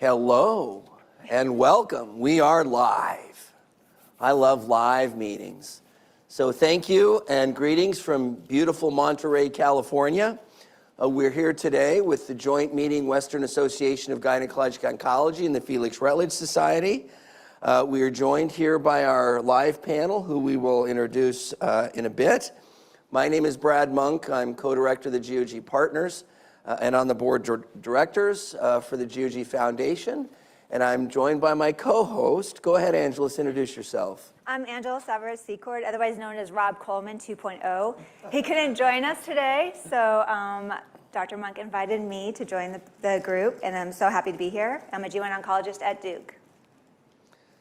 Hello and welcome. We are live. I love live meetings. So thank you and greetings from beautiful Monterey, California. We're here today with the joint meeting Western Association of Gynecologic Oncology and the Felix Rutledge Society. We are joined here by our live panel, who we will introduce in a bit. My name is Brad Monk. I'm co-director of the GOG Partners and on the board directors for the GOG Foundation. And I'm joined by my co-host. Go ahead, Angeles, introduce yourself. I'm Angela Savarez-Secord, otherwise known as Rob Coleman 2.0. He couldn't join us today, so Dr. Monk invited me to join the group, and I'm so happy to be here. I'm a GYN oncologist at Duke.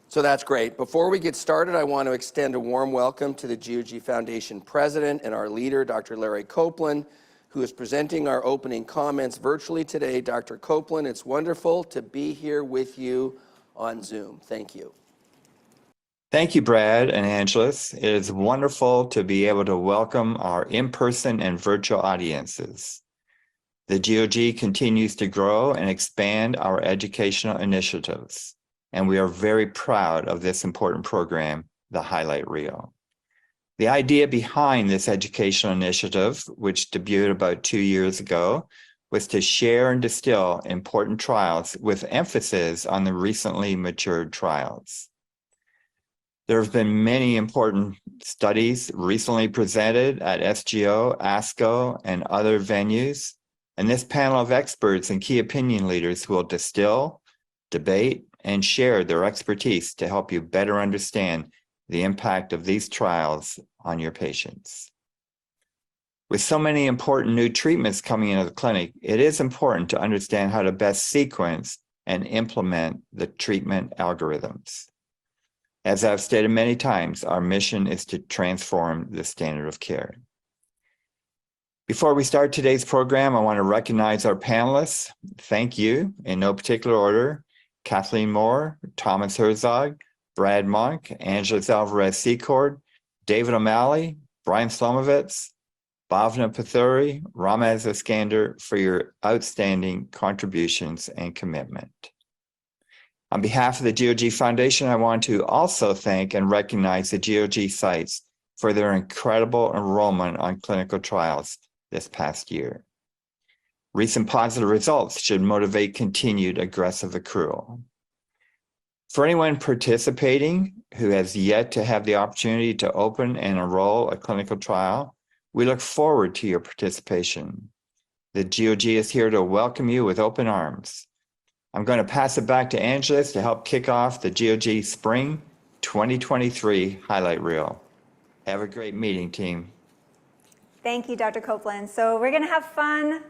So that's great. Before we get started, I want to extend a warm welcome to the GOG Foundation president and our leader, Dr. Larry Copeland, who is presenting our opening comments virtually today. Dr. Copeland, it's wonderful to be here with you on Zoom. Thank you. Thank you, Brad and Angeles. It is wonderful to be able to welcome our in-person and virtual audiences. The GOG continues to grow and expand our educational initiatives, and we are very proud of this important program, the Highlight Reel. The idea behind this educational initiative, which debuted about 2 years ago, was to share and distill important trials with emphasis on the recently matured trials. There have been many important studies recently presented at SGO, ASCO, and other venues, and this panel of experts and key opinion leaders will distill, debate, and share their expertise to help you better understand the impact of these trials on your patients. With so many important new treatments coming into the clinic, it is important to understand how to best sequence and implement the treatment algorithms. As I've stated many times, our mission is to transform the standard of care. Before we start today's program, I want to recognize our panelists. Thank you, in no particular order: Kathleen Moore, Thomas Herzog, Brad Monk, Angela Alvarez-Secord, David O'Malley, Brian Slomovitz, Bhavna Pathuri, Ramez Iskander for your outstanding contributions and commitment. On behalf of the GOG Foundation, I want to also thank and recognize the GOG sites for their incredible enrollment on clinical trials this past year. Recent positive results should motivate continued aggressive accrual. For anyone participating who has yet to have the opportunity to open and enroll a clinical trial, we look forward to your participation. The GOG is here to welcome you with open arms. I'm going to pass it back to Angeles to help kick off the GOG Spring 2023 Highlight Reel. Have a great meeting, team. Thank you, Dr. Copeland. So we're going to have fun.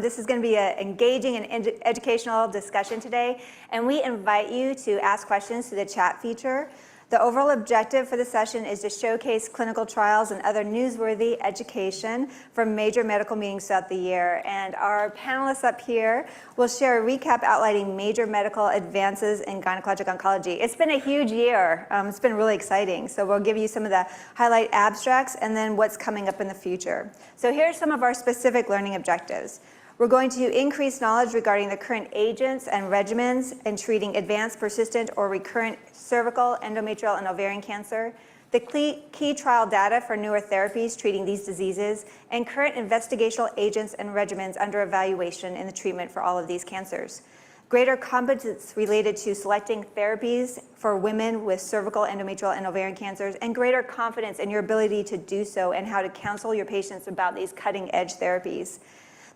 This is going to be an engaging and educational discussion today, and we invite you to ask questions through the chat feature. The overall objective for the session is to showcase clinical trials and other newsworthy education from major medical meetings throughout the year. And our panelists up here will share a recap outlining major medical advances in gynecologic oncology. It's been a huge year. It's been really exciting. So we'll give you some of the highlight abstracts and then what's coming up in the future. So here are some of our specific learning objectives. We're going to increase knowledge regarding the current agents and regimens in treating advanced, persistent, or recurrent cervical, endometrial, and ovarian cancer, the key trial data for newer therapies treating these diseases, and current investigational agents and regimens under evaluation in the treatment for all of these cancers. Greater competence related to selecting therapies for women with cervical, endometrial, and ovarian cancers, and greater confidence in your ability to do so and how to counsel your patients about these cutting-edge therapies.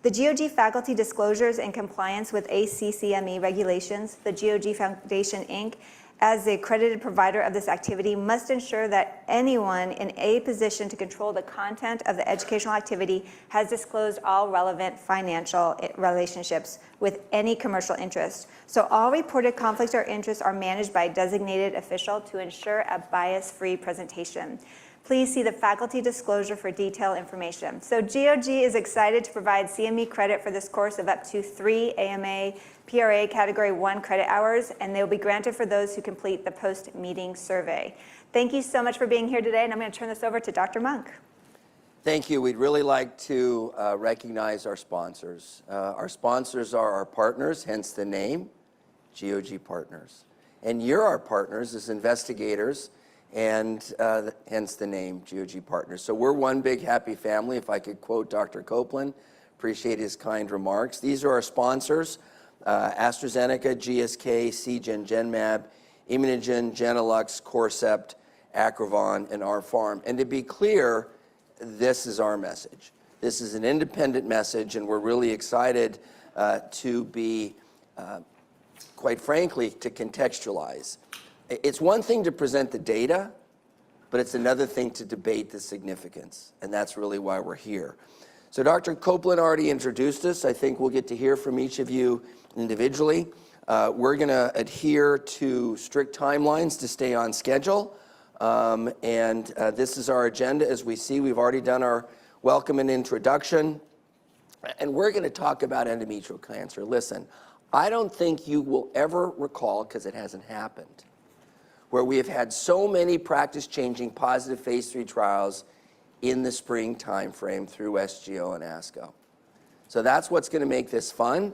The GOG faculty disclosures and compliance with ACCME regulations, the GOG Foundation, Inc., as the accredited provider of this activity, must ensure that anyone in a position to control the content of the educational activity has disclosed all relevant financial relationships with any commercial interest. So all reported conflicts or interests are managed by a designated official to ensure a bias-free presentation. Please see the faculty disclosure for detailed information. So GOG is excited to provide CME credit for this course of up to 3 AMA PRA Category 1 credit hours, and they will be granted for those who complete the post-meeting survey. Thank you so much for being here today, and I'm going to turn this over to Dr. Monk. Thank you. We'd really like to recognize our sponsors. Our sponsors are our partners, hence the name, GOG Partners. And you're our partners as investigators, and hence the name GOG Partners. So we're one big happy family, if I could quote Dr. Copeland. Appreciate his kind remarks. These are our sponsors, AstraZeneca, GSK, Seagen, Genmab, Immunogen, Genelux, Corcept, Acrivon, and our farm. And to be clear, this is our message. This is an independent message, and we're really excited to be, quite frankly, to contextualize. It's one thing to present the data, but it's another thing to debate the significance, and that's really why we're here. So Dr. Copeland already introduced us. I think we'll get to hear from each of you individually. We're going to adhere to strict timelines to stay on schedule. This is our agenda. As we see, we've already done our welcome and introduction. And we're going to talk about endometrial cancer. Listen, I don't think you will ever recall, because it hasn't happened, where we have had so many practice-changing positive phase 3 trials in the spring timeframe through SGO and ASCO. So that's what's going to make this fun.